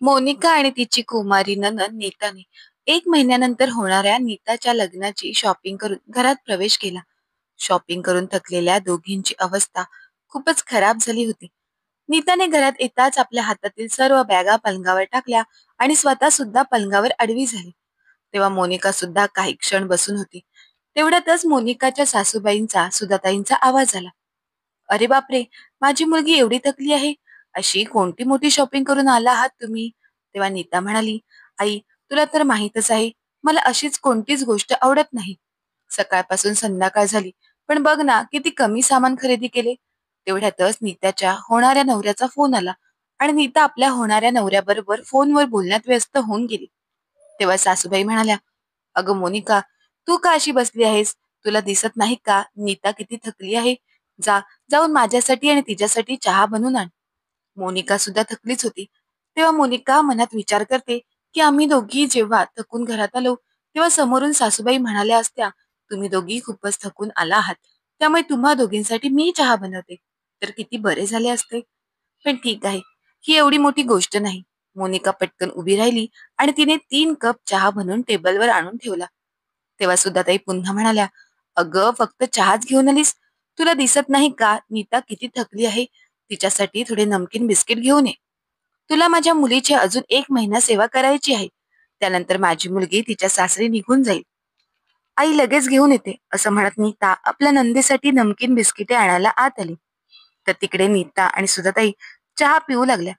मोनिका आणि तिची कुमारी नणंद नीताने 1 महिन्यानंतर होणाऱ्या नीताच्या लग्नाची शॉपिंग करून घरात प्रवेश केला. शॉपिंग करून थकलेल्या दोघींची अवस्था खूपच खराब झाली होती. नीताने घरात येताच आपल्या हातातील सर्व बॅगा पलंगावर टाकल्या आणि स्वतः सुद्धा पलंगावर आडवी झाली. तेव्हा मोनिका सुद्धा काही क्षण बसून होती. तेवढ्यातच मोनिकाच्या सासूबाईंचा सुधाताईंचा आवाज आला. "अरे बापरे, माझी मुलगी एवढी थकली आहे. अशी कोणती मोठी शॉपिंग करून आला आहात तुम्ही?" तेव्हा नीता म्हणाली, "आई, तुला तर माहीतच आहे, मला अशीच कोणतीच गोष्ट आवडत नाही. सकाळपासून संध्याकाळ झाली, पण बघ ना किती कमी सामान खरेदी केले." तेवढ्यातच नीताच्या होणाऱ्या नवऱ्याचा फोन आला आणि नीता आपल्या होणाऱ्या नवऱ्याबरोबर फोनवर बोलण्यात व्यस्त होऊन गेली. तेव्हा सासूबाई म्हणाल्या, "अगं मोनिका, तू का अशी बसली आहेस? तुला दिसत नाही का नीता किती थकली आहे? जा, जाऊन माझ्यासाठी आणि तिच्यासाठी चहा बनवून आण." मोनिका सुद्धा थकलीच होती. तेव्हा मोनिका मनात विचार करते की आम्ही दोघी जेव्हा थकून घरात आलो, तेव्हा समोरून सासूबाई म्हणाल्या असत्या, "तुम्ही दोघी खूपच थकून आला आहात, त्यामुळे तुम्हा दोघींसाठी मी चहा बनवते." तर किती बरे झाले असते. पण ठीक आहे, ही एवढी मोठी गोष्ट नाही. मोनिका पटकन उभी राहिली आणि तिने 3 कप चहा बनवून टेबलवर आणून ठेवला. तेव्हा सुद्धा ताई पुन्हा म्हणाल्या, "अगं, फक्त चहाच घेऊन आलीस? तुला दिसत नाही का नीता किती थकली आहे? तिच्यासाठी थोडे नमकीन बिस्किट घेऊन ये. तुला माझ्या मुलीची अजून 1 महिना सेवा करायची आहे. त्यानंतर माझी मुलगी तिच्या सासरी निघून जाईल. आई लगेच घेऊन येते," असं म्हणत नीता आपल्या नंदेसाठी नमकीन बिस्किटे आणायला आत आली. तर तिकडे नीता आणि सुधाताई चहा पिऊ लागल्या.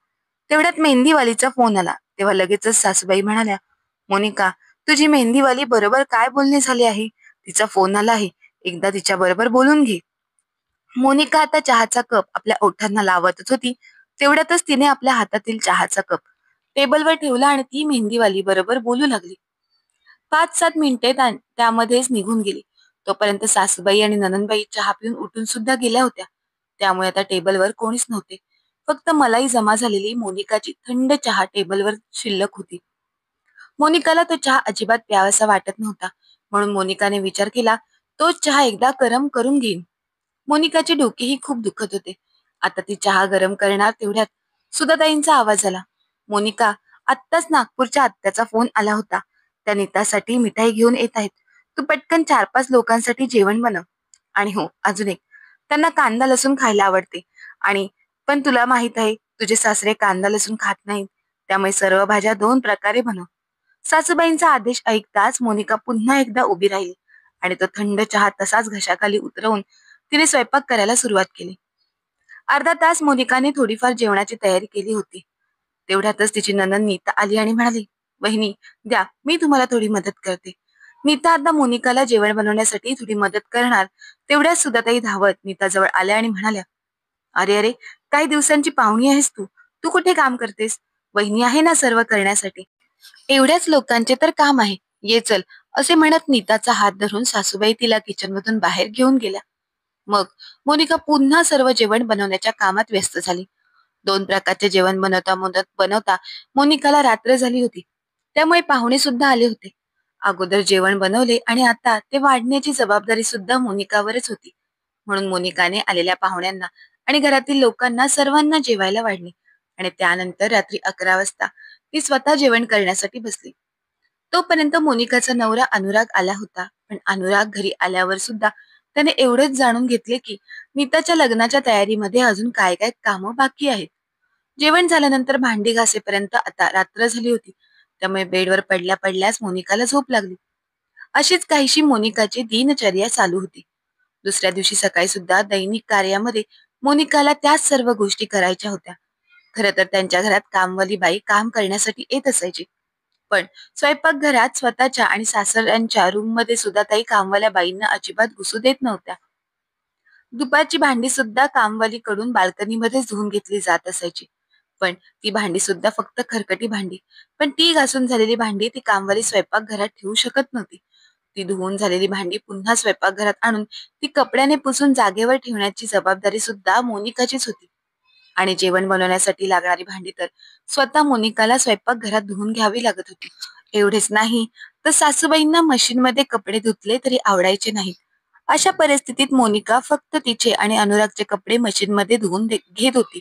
तेवढ्यात मेहंदीवालीचा फोन आला. तेव्हा लगेचच सासूबाई म्हणाल्या, "मोनिका, तुझी मेहंदीवाली बरोबर काय बोलणे झाले आहे? तिचा फोन आला आहे. एकदा तिच्या बरोबर बोलून घे." मोनिका आता चहाचा कप आपल्या ओठांना लावतच होती. तेवढ्यातच तिने आपल्या हातातील चहाचा कप टेबलवर ठेवला आणि ती मेहंदीवाली बरोबर बोलू लागली. 5-7 मिनिटे त्यामध्येच निघून गेली. तोपर्यंत सासूबाई आणि नणंदबाई चहा पिऊन उठून सुद्धा गेल्या होत्या. त्यामुळे आता टेबलवर कोणीच नव्हते. फक्त मलाई जमा झालेली मोनिकाची थंड चहा टेबलवर शिल्लक होती. मोनिकाला तो चहा अजिबात प्यावासा वाटत नव्हता. म्हणून मोनिकाने विचार केला, तोच चहा एकदा गरम करून घेईन. मोनिकाचे डोकेही खूप दुखत होते. आता ती चहा गरम करणार तेवढ्यात सुधाताईंचा आवाज आला. "मोनिका, आत्ताच नागपूरच्या आत्याचा फोन आला होता. त्या नीतासाठी मिठाई घेऊन येत आहेत. तू पटकन 4-5 लोकांसाठी जेवण बनव. आणि हो, अजून एक, त्यांना कांदा लसूण खायला आवडते. आणि पण तुला माहित आहे, तुझे सासरे कांदा लसूण खात नाहीत. त्यामुळे सर्व भाज्या 2 प्रकारे बनव." सासूबाईंचा आदेश ऐकताच मोनिका पुन्हा एकदा उभी राहिली आणि तो थंड चहा तसाच घशाखाली उतरवून तिने स्वयंपाक करायला सुरुवात केली. अर्धा तास मोनिकाने थोडीफार जेवणाची तयारी केली होती. तेवढ्यातच तिची नणंद नीता आली आणि म्हणाली, "वहिनी, द्या, मी तुम्हाला थोडी मदत करते." नीता आता मोनिकाला जेवण बनवण्यासाठी थोडी मदत करणार. तेवढ्यात सुधाताई धावत नीताजवळ आल्या आणि म्हणाल्या, "अरे अरे, काही दिवसांची पाहुणी आहेस तू. तू कुठे काम करतेस? वहिनी आहे ना सर्व करण्यासाठी. एवढ्याच लोकांचे तर काम आहे. ये चल." असे म्हणत नीताचा हात धरून सासूबाई तिला किचनमधून बाहेर घेऊन गेल्या. मग मोनिका पुन्हा सर्व जेवण बनवण्याच्या कामात व्यस्त झाली. 2 प्रकारचे जेवण बनवता मोनिकाला रात्र झाली होती. त्यामुळे पाहुणे सुद्धा आले होते. अगोदर जेवण बनवले आणि आता ते वाढण्याची जबाबदारी सुद्धा मोनिकावरच होती. म्हणून मोनिकाने आलेल्या पाहुण्यांना आणि घरातील लोकांना सर्वांना जेवायला वाढले आणि त्यानंतर रात्री 11 वाजता ती स्वतः जेवण करण्यासाठी बसली. तोपर्यंत मोनिकाचा नवरा अनुराग आला होता. पण अनुराग घरी आल्यावर सुद्धा त्याने एवढेच जाणून घेतले की नीताच्या लग्नाच्या तयारीमध्ये अजून काय काय कामं बाकी आहेत. जेवण झाल्यानंतर भांडी घासेपर्यंत आता रात्र झाली होती. त्यामुळे बेडवर पडल्या पडल्याच मोनिकाला झोप लागली. अशीच काहीशी मोनिकाची दिनचर्या चालू होती. दुसऱ्या दिवशी सकाळी सुद्धा दैनिक कार्यामध्ये मोनिकाला त्याच सर्व गोष्टी करायच्या होत्या. खरं तर त्यांच्या घरात कामवाली बाई काम करण्यासाठी येत असायची. पण स्वयंपाकघरात स्वतःच्या आणि सासऱ्यांच्या रूममध्ये सुद्धा ताई कामवाल्या बाईंना अजिबात घुसू देत नव्हत्या. दुपारची भांडी सुद्धा कामवालीकडून बाल्कनीमध्येच धुवून घेतली जात असायची. पण ती भांडी सुद्धा फक्त खरकटी भांडी. पण ती घासून झालेली भांडी ती कामवाली स्वयंपाकघरात ठेवू शकत नव्हती. ती धुवून झालेली भांडी पुन्हा स्वयंपाकघरात आणून ती कपड्याने पुसून जागेवर ठेवण्याची जबाबदारी सुद्धा मोनिकाचीच होती. आणि जेवण बनवण्यासाठी लागणारी भांडी तर स्वतः मोनिकाला स्वयंपाकघरात धुवून घ्यावी लागत होती. एवढेच नाही तर सासूबाईंना मशीनमध्ये कपडे धुतले तरी आवडायचे नाहीत. अशा परिस्थितीत मोनिका फक्त तिचे आणि अनुरागचे कपडे मशीनमध्ये घेत होती.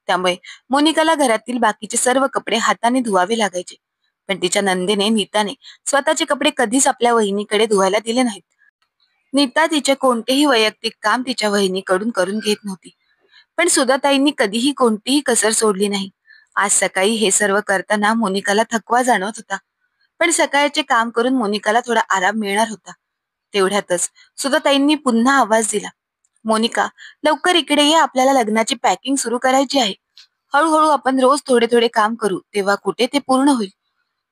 त्यामुळे मोनिकाला घरातील बाकीचे सर्व कपडे हाताने धुवावे लागायचे. पण तिच्या नंदेने नीताने स्वतःचे कपडे कधीच आपल्या वहिनीकडे धुवायला दिले नाहीत. नीता तिचे कोणतेही वैयक्तिक काम तिच्या वहिनीकडून करून घेत नव्हती. पण सुधाताईंनी कधीही कोणतीही कसर सोडली नाही. आज सकाळी हे सर्व करताना मोनिकाला थकवा जाणवत होता. पण सकाळचे काम करून मोनिकाला थोडा आराम मिळणार होता. तेवढ्यातच सुधाताईंनी पुन्हा आवाज दिला. मोनिका, लवकर इकडे ये, आपल्याला लग्नाची पॅकिंग सुरू करायची आहे. हळूहळू आपण रोज थोडे थोडे काम करू, तेव्हा कुठे ते पूर्ण होईल.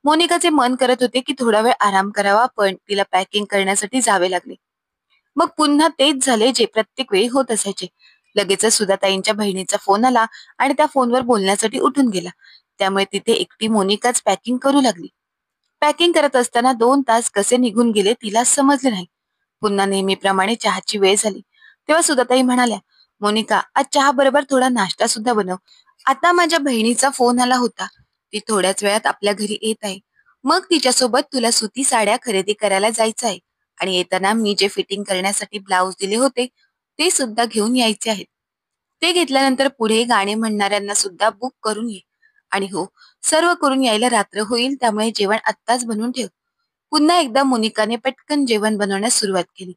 मोनिकाचे मन करत होते की थोडा वेळ आराम करावा, पण तिला पॅकिंग करण्यासाठी जावे लागले. मग पुन्हा तेच झाले जे प्रत्येक वेळी होत असायचे. लगेचच सुधाताईंच्या बहिणीचा फोन आला आणि त्या फोनवर बोलण्यासाठी उठून गेला. त्यामुळे तिथे एकटी मोनिकाच पॅकिंग करू लागली. पॅकिंग करत असताना 2 तास कसे निघून गेले तिला समजले नाही. पुन्हा नेहमीप्रमाणे चहाची वेळ झाली. तेव्हा सुधाताई म्हणाल्या, मोनिका, आज चहा बरोबर थोडा नाश्ता सुद्धा बनव. आता माझ्या बहिणीचा फोन आला होता. ती थोड्याच वेळात आपल्या घरी येत आहे. मग तिच्यासोबत तुला सुती साड्या खरेदी करायला जायचं आहे. आणि येताना मी जे फिटिंग करण्यासाठी ब्लाऊज दिले होते ते सुद्धा घेऊन यायचे आहेत. ते घेतल्यानंतर पुढे गाणे म्हणणाऱ्यांना सुद्धा बुक करून ये. आणि हो, सर्व करून यायला रात्र होईल, त्यामुळे जेवण आत्ताच बनवून ठेव. पुन्हा एकदा मोनिकाने पटकन जेवण बनवण्यास सुरुवात केली.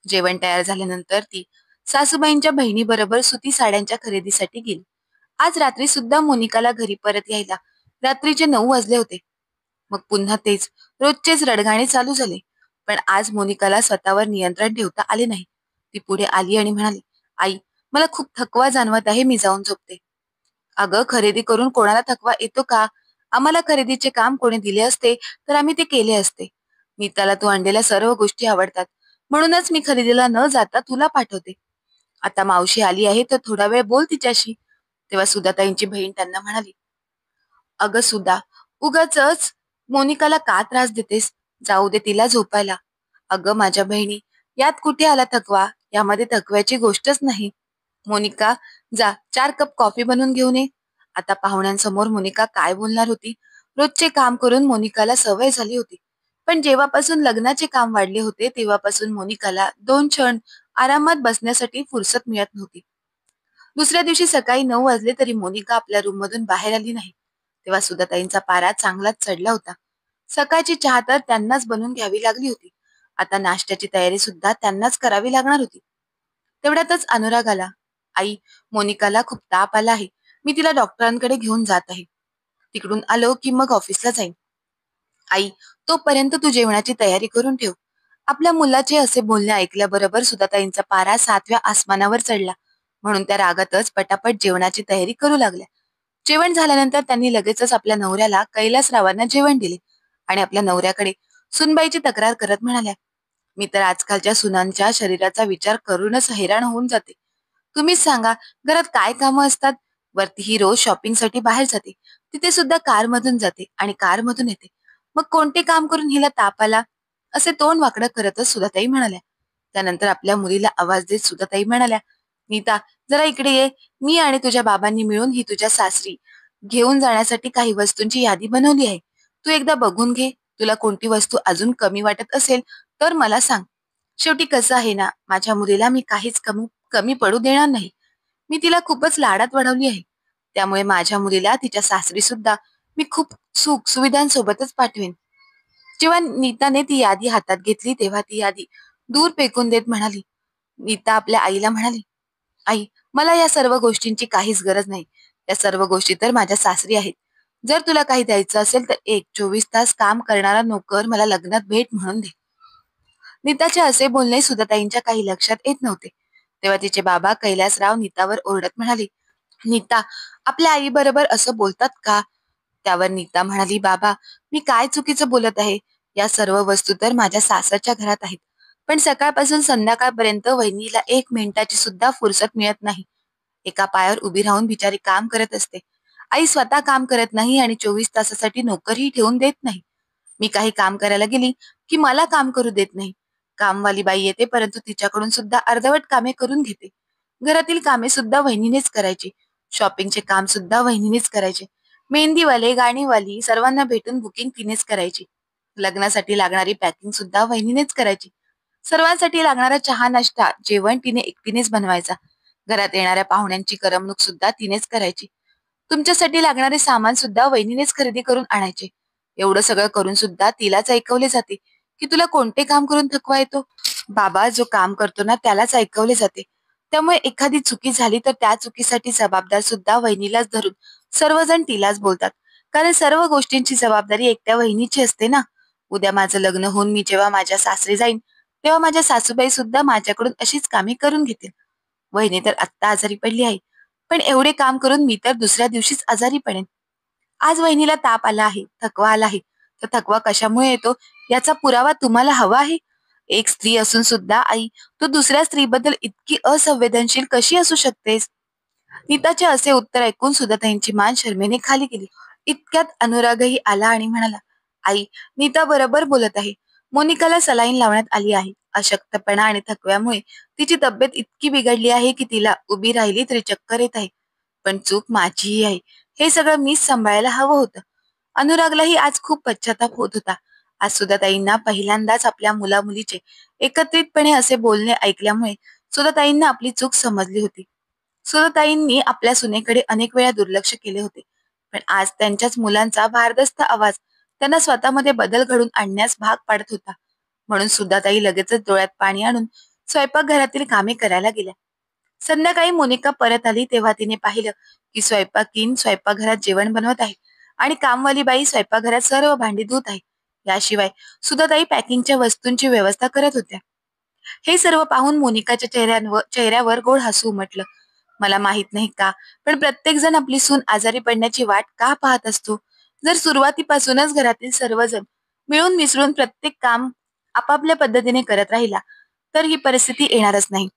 जेवण तयार झाल्यानंतर ती सासूबाईंच्या बहिणीबरोबर सुती साड्यांच्या खरेदीसाठी गेली. आज रात्री सुद्धा मोनिकाला घरी परत यायला रात्रीचे 9 वाजले होते. मग पुन्हा तेच रोजचेच रडगाणे चालू झाले. पण आज मोनिकाला स्वतःवर नियंत्रण ठेवता आले नाही. ती पुढे आली आणि म्हणाली, आई, मला खूप थकवा जाणवत आहे, मी जाऊन झोपते. अगं, खरेदी करून कोणाला थकवा येतो का? आम्हाला खरेदीचे काम कोणी दिले असते तर आम्ही ते केले असते. नीताला तू आणलेल्या सर्व गोष्टी आवडतात, म्हणूनच मी खरेदीला न जाता तुला पाठवते. आता मावशी आली आहे तर थोडा वेळ बोल तिच्याशी. तेव्हा सुधाताईंची बहीण त्यांना म्हणाली, अगं सुधा, उगाचच मोनिकाला का त्रास देतेस? जाऊ दे तिला झोपायला. अगं माझ्या बहिणी, यात कुठे आला थकवा? यामध्ये थकव्याची गोष्टच नाही. मोनिका, जा 4 कप कॉफी बनवून घेऊन ये. आता पाहुण्यांसमोर मोनिका काय बोलणार होती? रोजचे काम करून मोनिकाला सवय झाली होती. पण जेव्हापासून लग्नाचे काम वाढले होते तेव्हापासून मोनिकाला 2 क्षण आरामात बसण्यासाठी फुरसत मिळत नव्हती. दुसऱ्या दिवशी सकाळी 9 वाजले तरी मोनिका आपल्या रूम मधून बाहेर आली नाही. तेव्हा सुधाताईंचा पारा चांगलाच चढला होता. सकाळची चहा तर त्यांनाच बनवून घ्यावी लागली होती. आता नाश्त्याची तयारी सुद्धा त्यांनाच करावी लागणार होती. तेवढ्यातच अनुराग आला. आई, मोनिकाला खूप ताप आला आहे. मी तिला डॉक्टरांकडे घेऊन जात आहे. तिकडून आलो की मग ऑफिसला जाईन. आई, तोपर्यंत तू जेवणाची तयारी करून ठेव. आपल्या मुलाचे असे बोलणे ऐकल्याबरोबर सुधाताईंचा पारा 7व्या आसमानावर चढला. म्हणून त्या रागातच पटापट जेवणाची तयारी करू लागल्या. जेवण झाल्यानंतर त्यांनी लगेचच आपल्या नवऱ्याला कैलासरावांना जेवण दिले आणि आपल्या नवऱ्याकडे सुनबाईची तक्रार करत म्हणाल्या, मी तर आजकालच्या सुनांच्या शरीराचा विचार करूनच हैराण होऊन जाते. तुम्हीच सांगा, घरात काय कामं असतात? वरती ही रोज शॉपिंगसाठी बाहेर जाते. तिथे सुद्धा कारमधून जाते आणि कारमधून येते. मग कोणते काम करून हिला ताप आला? असे तोंड वाकडं करतच सुधाताई म्हणाल्या. त्यानंतर आपल्या मुलीला आवाज देत सुधाताई म्हणाल्या, नीता, जरा इकडे ये. मी आणि तुझ्या बाबांनी मिळून ही तुझ्या सासरी घेऊन जाण्यासाठी काही वस्तूंची यादी बनवली आहे. तू एकदा बघून घे. तुला कोणती वस्तू अजून कमी वाटत असेल तर मला सांग. शेवटी कसं आहे ना, माझ्या मुलीला मी काहीच कमी कमी पडू देणार नाही. मी तिला खूपच लाडात वाढवली आहे. त्यामुळे माझ्या मुलीला तिच्या सासरी सुद्धा मी खूप सुख सुविधांसोबतच पाठवेन. जेव्हा नीताने ती यादी हातात घेतली तेव्हा ती यादी दूर फेकून देत म्हणाली, नीता आपल्या आईला म्हणाली, आई, मला या सर्व गोष्टींची काहीच गरज नाही. या सर्व गोष्टी तर माझ्या सासरी आहेत. जर तुला काही द्यायचं असेल तर एक 24 तास काम करणारा नोकर मला लग्नात भेट म्हणून दे. नीताचे असे बोलणे सुधाताईंच्या काही लक्षात येत नव्हते. तेव्हा तिचे बाबा कैलासराव नीतावर ओरडत म्हणाले, नीता, आपल्या आई बरोबर असं बोलतात का? त्यावर नीता म्हणाली, बाबा, मी काय चुकीचं बोलत आहे? या सर्व वस्तू तर माझ्या सासरच्या घरात आहेत. पण सकाळपासून संध्याकाळपर्यंत वहिनीला 1 मिनिटाची सुद्धा फुरसत मिळत नाही. एका पायावर उभी राहून बिचारी काम करत असते. आई स्वतः काम करत नाही आणि 24 तासासाठी नोकरही ठेवून देत नाही. मी काही काम करायला गेली की मला काम करू देत नाही. कामवाली बाई येते परंतु तिच्याकडून सुद्धा अर्धवट कामे करून घेते. घरातील कामे सुद्धा वहिनीनेच करायची. शॉपिंगचे काम सुद्धा वहिनीनेच करायचे. मेहंदीवाले, गाणीवाली सर्वांना भेटून बुकिंग तिनेच करायची. लग्नासाठी लागणारी पॅकिंग सुद्धा वहिनीनेच करायची. सर्वांसाठी लागणारा चहा, नाश्ता, जेवण तिने एकटीनेच बनवायचा. घरात येणाऱ्या पाहुण्यांची करमणूक सुद्धा तिनेच करायची. तुमच्यासाठी लागणारे सामान सुद्धा वहिनीनेच खरेदी करून आणायचे. एवढं सगळं करून सुद्धा तिलाच ऐकवले जाते की तुला कोणते काम करून थकवा येतो. बाबा जो काम करतो ना त्यालाच ऐकवले जाते. त्यामुळे एखादी चुकी झाली तर त्या चुकीसाठी जबाबदार सुद्धा वहिनीलाच धरून सर्वजण तिलाच बोलतात. कारण सर्व गोष्टींची जबाबदारी एकट्या वहिनीची असते ना. उद्या माझं लग्न होऊन मी जेव्हा माझ्या सासरी जाईन तेव्हा माझ्या सासूबाई सुद्धा माझ्याकडून अशीच कामे करून घेतील. वहिनी तर आत्ता आजारी पडली आहे, पण एवढे काम करून मी तर दुसऱ्या दिवशीच आजारी पडेन. आज वहिनीला ताप आला आहे, थकवा आला आहे, तर थकवा कशामुळे येतो याचा पुरावा तुम्हाला हवा आहे? एक स्त्री असून सुद्धा आई, तू दुसऱ्या स्त्रीबद्दल इतकी असंवेदनशील कशी असू शकतेस? नीताचे असे उत्तर ऐकून सुधाताईंची मान शरमेने खाली गेली. इतक्यात अनुरागही आला आणि म्हणाला, आई, नीता बरोबर बोलत आहे. मोनिकाला सलाईन लावण्यात आली आहे. अशक्तपणा आणि थकव्यामुळे तिची तब्येत इतकी बिघडली आहे की तिला उभी राहिली तरी चक्कर येत आहे. पण चूक माझीही आहे. हे सगळं मीच सांभाळायला हवं होतं. अनुरागलाही आज खूप पश्चाताप होत होता. आज सुधाताईंना पहिल्यांदाच आपल्या मुलामुलीचे एकत्रितपणे असे बोलणे ऐकल्यामुळे सुधाताईंना आपली चूक समजली होती. सुधाताईंनी आपल्या सुनेकडे अनेक वेळा दुर्लक्ष केले होते. पण आज त्यांच्याच मुलांचा भारदस्त आवाज त्यांना स्वतःमध्ये बदल घडून आणण्यास भाग पाडत होता. म्हणून सुधाताई लगेचच डोळ्यात पाणी आणून स्वयंपाकघरातील कामे करायला गेल्या. संध्याकाळी मोनिका परत आली तेव्हा तिने पाहिलं की स्वयंपाकीन स्वयंपाकघरात जेवण बनवत आहे आणि कामवाली बाई स्वयंपाकघरात सर्व भांडी धुत आहे. याशिवाय सुधाताई पॅकिंगच्या वस्तूंची व्यवस्था करत होत्या. हे सर्व पाहून मोनिकाच्या चेहऱ्यावर गोड हसू उमटलं. मला माहित नाही का, पण प्रत्येक जण आपली सून आजारी पडण्याची वाट का पाहत असतो? जर सुरुवातीपासूनच घरातील सर्वजण मिळून मिसळून प्रत्येक काम आपापल्या पद्धतीने करत राहिला तर ही परिस्थिती येणारच नाही.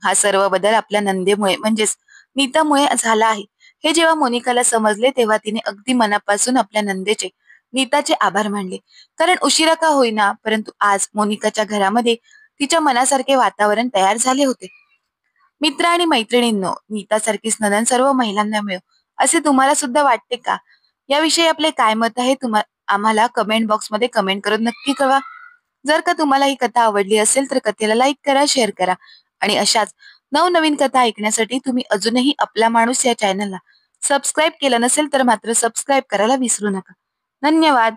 हा सर्व बदल आपल्या नंदेमुळे म्हणजेच नीतामुळे झाला आहे. हे जेव्हा मोनिकाला समजले तेव्हा तिने अगदी मनापासून आपल्या नंदेचे, नीताचे आभार मानले. कारण उशिरा का होईना परंतु आज मोनिकाच्या घरामध्ये तिच्या मनासारखे वातावरण तयार झाले होते. मित्र आणि मैत्रिणींनो, नीतासारखीच नणंद सर्व महिलांना मिळो असे तुम्हाला सुद्धा वाटते का? याविषयी आपले काय मत आहे आम्हाला कमेंट बॉक्समध्ये कमेंट करून नक्की कळवा. जर का तुम्हाला ही कथा आवडली असेल तर कथेला लाईक करा, शेअर करा आणि अशाच नवनवीन कथा ऐकण्यासाठी तुम्ही अजूनही आपला माणूस या चॅनलला सबस्क्राईब केलं नसेल तर मात्र सबस्क्राईब करायला विसरू नका. धन्यवाद.